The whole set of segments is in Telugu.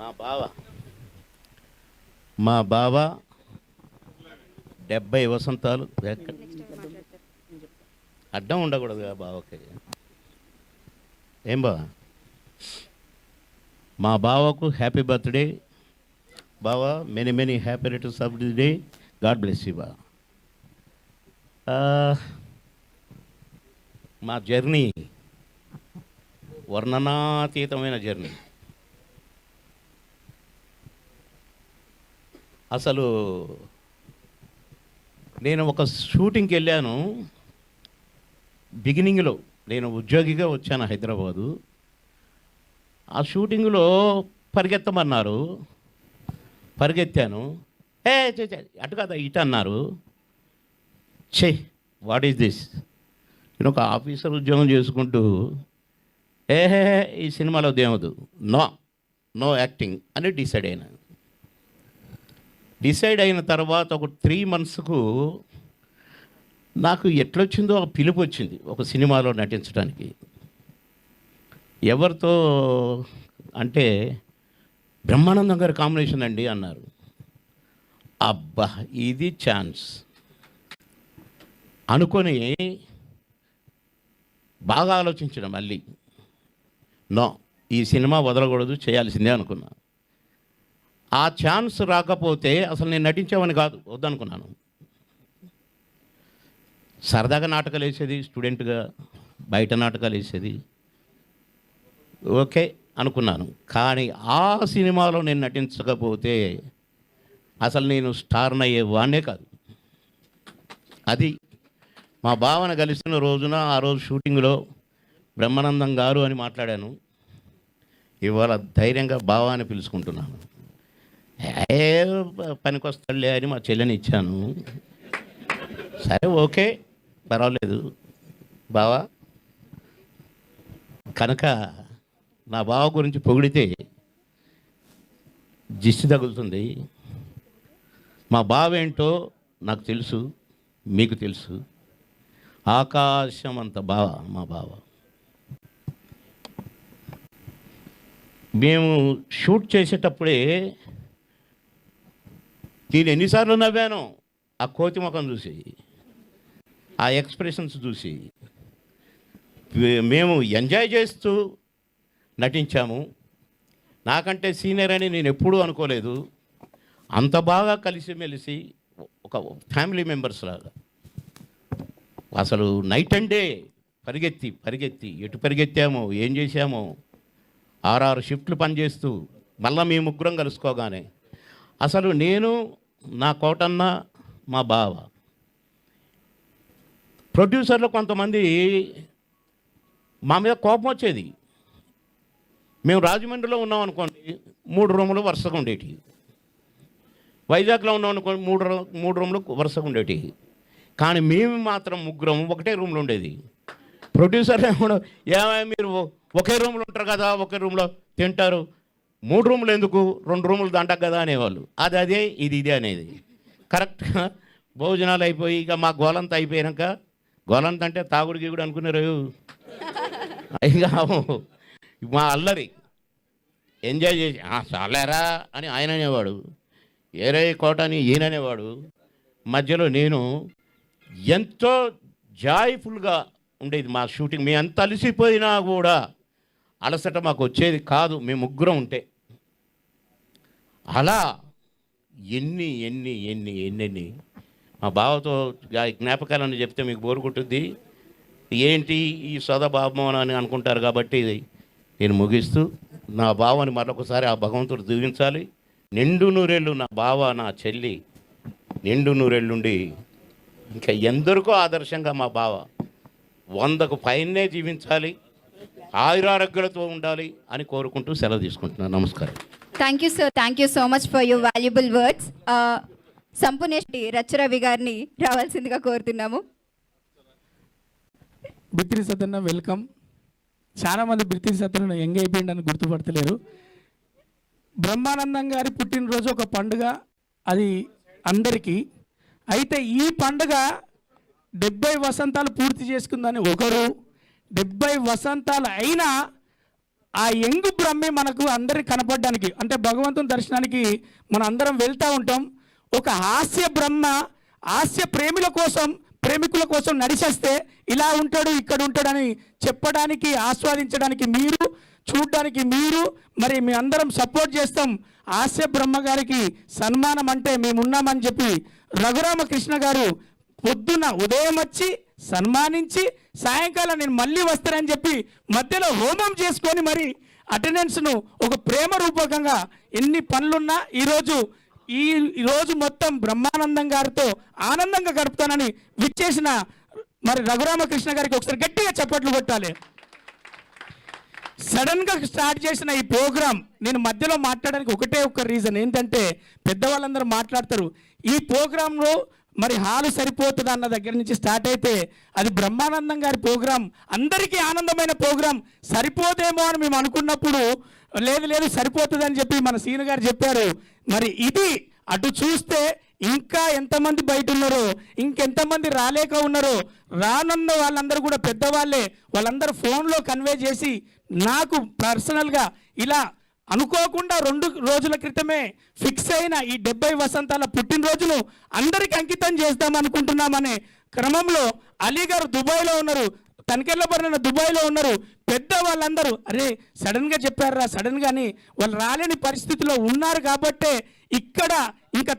మా బావ మా బావ 70 వసంతాలు అడ్డం ఉండకూడదుగా బావకి. ఏం బావా, మా బావకు హ్యాపీ బర్త్డే బావా, many many happy returns of the day. God bless you బా. మా జర్నీ వర్ణనాతీతమైన జర్నీ. అసలు నేను ఒక షూటింగ్కి వెళ్ళాను. బిగినింగ్లో నేను ఉద్యోగిగా వచ్చాను హైదరాబాదు. ఆ షూటింగ్లో పరిగెత్తమన్నారు, పరిగెత్తాను. అటు కదా ఇటు అన్నారు. What is this? నేను ఒక ఆఫీసర్ ఉద్యోగం చేసుకుంటూ ఈ సినిమాలో దేవదు, నో యాక్టింగ్ అని డిసైడ్ అయిన తర్వాత ఒక 3 monthsకు నాకు ఎట్లొచ్చిందో ఆ పిలుపు వచ్చింది ఒక సినిమాలో నటించడానికి. ఎవరితో అంటే బ్రహ్మానందం గారి కాంబినేషన్ అండి అన్నారు. అబ్బా ఇది ఛాన్స్ అనుకొని బాగా ఆలోచించడం. మళ్ళీ ఈ సినిమా వదలకూడదు, చేయాల్సిందే అనుకున్నా. ఆ ఛాన్స్ రాకపోతే అసలు నేను నటించామని కాదు, వద్దనుకున్నాను. సరదాగా నాటకాలు వేసేది, స్టూడెంట్గా బయట నాటకాలు వేసేది, ఓకే అనుకున్నాను. కానీ ఆ సినిమాలో నేను నటించకపోతే అసలు నేను స్టార్ని అయ్యేవాడినే కాదు. అది మా భావన కలిసిన రోజున, ఆ రోజు షూటింగ్లో బ్రహ్మానందం గారు అని మాట్లాడాను. ఇవాళ ధైర్యంగా బావ అని పిలుచుకుంటున్నాను. పనికొస్తాడులే అని మా చెల్లెని ఇచ్చాను. సరే ఓకే పర్వాలేదు బావా. కనుక నా బావ గురించి పొగిడితే దిష్టి తగులుతుంది. మా బావ ఏంటో నాకు తెలుసు, మీకు తెలుసు. ఆకాశం అంత బావ మా బావ. మేము షూట్ చేసేటప్పుడే నేను ఎన్నిసార్లు నవ్వాను ఆ కోతి ముఖం చూసి, ఆ ఎక్స్ప్రెషన్స్ చూసి. మేము ఎంజాయ్ చేస్తూ నటించాము. నాకంటే సీనియర్ అని నేను ఎప్పుడూ అనుకోలేదు. అంత బాగా కలిసిమెలిసి ఒక ఫ్యామిలీ మెంబర్స్ లాగా. అసలు నైట్ అండ్ డే పరిగెత్తి ఎటు పరిగెత్తామో, ఏం చేశామో, 6 షిఫ్ట్లు పనిచేస్తూ మళ్ళీ మేము ముగ్గురం కలుసుకోగానే అసలు నేను, నా కోటన్న, మా బావ. ప్రొడ్యూసర్లు కొంతమంది మా మీద కోపం వచ్చేది. మేము రాజమండ్రిలో ఉన్నాం అనుకోండి, 3 రూములు వరుసగా ఉండేవి. వైజాగ్లో ఉన్నాం అనుకోండి, 3 రూములు వరుసగా ఉండేవి. కానీ మేము మాత్రం ముగ్గురం ఒకటే రూమ్లో ఉండేది. ప్రొడ్యూసర్లు ఏమైనా మీరు ఒకే రూమ్లో ఉంటారు కదా, ఒకే రూమ్లో తింటారు, 3 రూములు ఎందుకు, 2 రూములు దంటకు కదా అనేవాళ్ళు. అదే ఇది అనేది. కరెక్ట్గా భోజనాలు అయిపోయి ఇక మా గోలంతా అయిపోయాక, గోలంత అంటే తాగుడు గీగుడు అనుకున్నారు. ఇక మా అల్లరి ఎంజాయ్ చేసి చాలేరా అని ఆయన అనేవాడు, ఏరే కోట అని ఈయన అనేవాడు. మధ్యలో నేను ఎంతో జాయ్ఫుల్గా ఉండేది మా షూటింగ్. మేము ఎంత అలసిపోయినా కూడా అలసట మాకు వచ్చేది కాదు, మేము ముగ్గురం ఉంటే. అలా ఎన్ని ఎన్ని ఎన్ని ఎన్నెన్ని మా బావతో జ్ఞాపకాలను చెప్తే మీకు బోరు కొట్టుద్ది. ఏంటి ఈ సోదభావం అని అనుకుంటారు. కాబట్టి నేను ముగిస్తూ నా బావని మరొకసారి ఆ భగవంతుడు దీవించాలి. నిండు నూరేళ్ళు నా బావ, నా చెల్లి నిండు నూరేళ్ళుండి ఇంకా ఎందరికో ఆదర్శంగా మా బావ 100కు పైనే జీవించాలి, ఆయురారోగ్యాలతో ఉండాలి అని కోరుకుంటూ సెలవు తీసుకుంటున్నాను. నమస్కారం. Thank you sir, thank you so much for your valuable words. Sampoornesh Racha Ravi గారిని రావాల్సిందిగా కోరుతున్నాము. బిత్తిరి సత్యన్న వెల్కమ్. చాలామంది బిత్తిరి సత్యన్న యంగ్ అయిపోయిందని గుర్తుపడతలేరు. బ్రహ్మానందం గారి పుట్టినరోజు ఒక పండుగ, అది అందరికీ. అయితే ఈ పండుగ 70 వసంతాలు పూర్తి చేసుకుందని ఒకరు, 70 వసంతాలు అయినా ఆ యంగ్ బ్రహ్మే మనకు అందరికి కనపడడానికి, అంటే భగవంతుని దర్శనానికి మనం అందరం వెళ్తూ ఉంటాం. ఒక హాస్య బ్రహ్మ హాస్య ప్రేమికుల కోసం నడిచేస్తే ఇలా ఉంటాడు ఇక్కడ ఉంటాడని చెప్పడానికి, ఆస్వాదించడానికి మీరు, చూడడానికి మీరు, మరి మీ అందరం సపోర్ట్ చేస్తాం. హాస్య బ్రహ్మ గారికి సన్మానం అంటే మేమున్నామని చెప్పి రఘురామకృష్ణ గారు పొద్దున్న ఉదయం వచ్చి సన్మానించి సాయంకాలం నేను మళ్ళీ వస్తానని చెప్పి మధ్యలో హోమం చేసుకొని మరి అటెండెన్స్ను ఒక ప్రేమ రూపకంగా ఎన్ని పనులున్నా ఈ రోజు మొత్తం బ్రహ్మానందం గారితో ఆనందంగా గడుపుతానని విచ్చేసిన మరి రఘురామకృష్ణ గారికి ఒకసారి గట్టిగా చప్పట్లు కొట్టాలి. సడన్గా స్టార్ట్ చేసిన ఈ ప్రోగ్రాం నేను మధ్యలో మాట్లాడడానికి ఒకటే ఒక రీజన్ ఏంటంటే, పెద్దవాళ్ళందరూ మాట్లాడతారు ఈ ప్రోగ్రాంలో మరి హాలు సరిపోతుంది అన్న దగ్గర నుంచి స్టార్ట్ అయితే అది బ్రహ్మానందం గారి ప్రోగ్రాం, అందరికీ ఆనందమైన ప్రోగ్రాం. సరిపోదేమో అని మేము అనుకున్నప్పుడు లేదు సరిపోతుంది అని చెప్పి మన సీను గారు చెప్పారు. మరి ఇది అటు చూస్తే ఇంకా ఎంతమంది బయట ఉన్నారో, ఇంకెంతమంది రాలేక ఉన్నారో, రానున్న వాళ్ళందరూ కూడా పెద్దవాళ్ళే, వాళ్ళందరూ ఫోన్లో కన్వే చేసి నాకు పర్సనల్గా ఇలా అనుకోకుండా 2 రోజుల క్రితమే ఫిక్స్ అయిన ఈ 70 వసంతాల పుట్టినరోజును అందరికి అంకితం చేద్దాం అనుకుంటున్నామనే క్రమంలో అలీ గారు దుబాయ్లో ఉన్నారు, తనకెళ్ళబడిన దుబాయ్లో ఉన్నారు. పెద్ద వాళ్ళందరూ అరే సడన్గా చెప్పారా సడన్గా అని వాళ్ళు రాలేని పరిస్థితిలో ఉన్నారు. కాబట్టే ఇక్కడ ఇంకా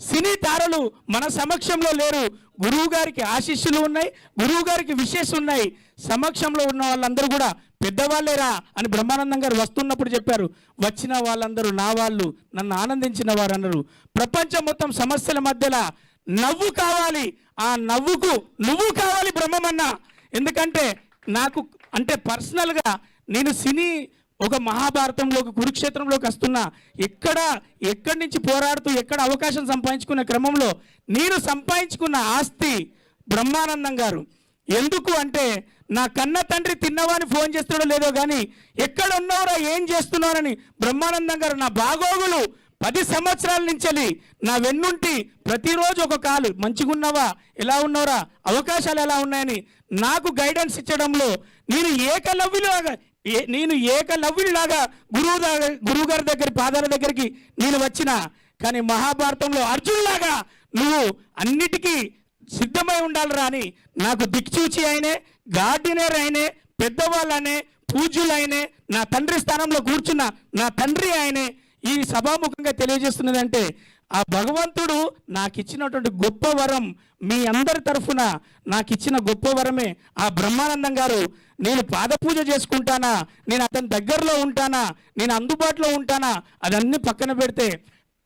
సినీ తారలు మన సమక్షంలో లేరు. గురువు గారికి ఆశీస్సులు ఉన్నాయి, గురువు గారికి విశేషం ఉన్నాయి. సమక్షంలో ఉన్న వాళ్ళందరూ కూడా పెద్దవాళ్ళేరా అని బ్రహ్మానందం గారు వస్తున్నప్పుడు చెప్పారు. వచ్చిన వాళ్ళందరూ నా వాళ్ళు, నన్ను ఆనందించిన వారు అన్నారు. ప్రపంచం మొత్తం సమస్యల మధ్యలో నవ్వు కావాలి, ఆ నవ్వుకు నువ్వు కావాలి బ్రహ్మమన్న. ఎందుకంటే నాకు అంటే పర్సనల్గా నేను సినీ ఒక మహాభారతంలోకి కురుక్షేత్రంలోకి వస్తున్నా, ఎక్కడి నుంచి పోరాడుతూ ఎక్కడ అవకాశం సంపాదించుకునే క్రమంలో నేను సంపాదించుకున్న ఆస్తి బ్రహ్మానందం గారు. ఎందుకు అంటే నా కన్న తండ్రి తిన్నవాని ఫోన్ చేస్తున్నాడో లేదో కానీ ఎక్కడ ఉన్నావురా ఏం చేస్తున్నారని బ్రహ్మానందం గారు నా బాగోగులు 10 సంవత్సరాల నుంచి నా వెన్నుంటి ప్రతిరోజు ఒక కాలు మంచిగున్నావా, ఎలా ఉన్నావురా, అవకాశాలు ఎలా ఉన్నాయని నాకు గైడెన్స్ ఇచ్చడంలో నేను ఏకలవ్యులాగా గురువు గారి దగ్గర పాదాల దగ్గరికి నేను వచ్చిన. కానీ మహాభారతంలో అర్జునులాగా నువ్వు అన్నిటికీ సిద్ధమై ఉండాలిరా అని నాకు దిక్చూచి అయినే, గార్డినర్ అయినే, పెద్దవాళ్ళనే, పూజ్యులైనే, నా తండ్రి స్థానంలో కూర్చున్న నా తండ్రి ఆయనే ఈ సభాముఖంగా తెలియజేస్తున్నదంటే ఆ భగవంతుడు నాకు ఇచ్చినటువంటి గొప్ప వరం, మీ అందరి తరఫున నాకు ఇచ్చిన గొప్ప వరమే ఆ బ్రహ్మానందం గారు. నేను పాదపూజ చేసుకుంటానా, నేను అతని దగ్గరలో ఉంటానా, నేను అందుబాటులో ఉంటానా, అదన్నీ పక్కన పెడితే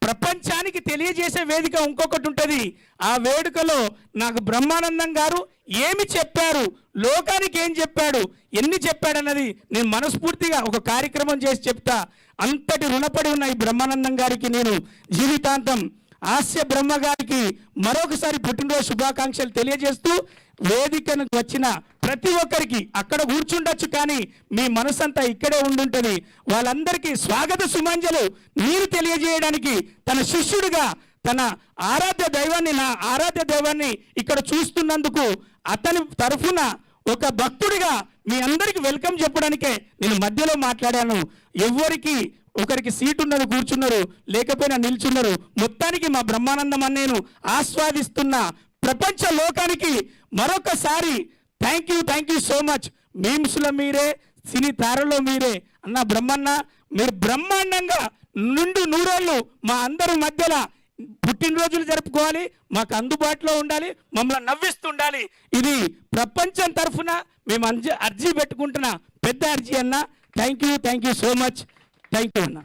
ప్రపంచానికి తెలియజేసే వేదిక ఇంకొకటి ఉంటుంది. ఆ వేడుకలో నాకు బ్రహ్మానందం గారు ఏమి చెప్పారు, లోకానికి ఏం చెప్పాడు, ఎన్ని చెప్పాడన్నది నేను మనస్ఫూర్తిగా ఒక కార్యక్రమం చేసి చెప్తా. అంతటి రుణపడి ఉన్న ఈ బ్రహ్మానందం గారికి నేను జీవితాంతం, హాస్య బ్రహ్మ గారికి మరొకసారి పుట్టినరోజు శుభాకాంక్షలు తెలియజేస్తూ, వేదికను వచ్చిన ప్రతి ఒక్కరికి అక్కడ కూర్చుండొచ్చు కానీ మీ మనసంతా ఇక్కడే ఉండుంటుంది. వాళ్ళందరికీ స్వాగత సుమాంజలు మీరు తెలియజేయడానికి తన శిష్యుడిగా తన ఆరాధ్య దైవాన్ని, నా ఆరాధ్య దైవాన్ని ఇక్కడ చూస్తున్నందుకు అతని తరఫున ఒక భక్తుడిగా మీ అందరికి వెల్కమ్ చెప్పడానికే నేను మధ్యలో మాట్లాడాను. ఒకరికి సీట్ ఉన్నది కూర్చున్నారు, లేకపోయినా నిల్చున్నారు. మొత్తానికి మా బ్రహ్మానందం అన్నేను ఆస్వాదిస్తున్న ప్రపంచ లోకానికి మరొకసారి థ్యాంక్ యూ సో మచ్. మీమ్స్లో మీరే, సినీ తారలో మీరే అన్న బ్రహ్మన్న, మీరు బ్రహ్మాండంగా నిండు నూరేళ్ళు మా అందరి మధ్యలో పుట్టినరోజులు జరుపుకోవాలి, మాకు అందుబాటులో ఉండాలి, మమ్మల్ని నవ్విస్తుండాలి. ఇది ప్రపంచం తరఫున మేము అర్జీ పెట్టుకుంటున్న పెద్ద అర్జీ అన్న. Thank you so much. Thank you అన్న.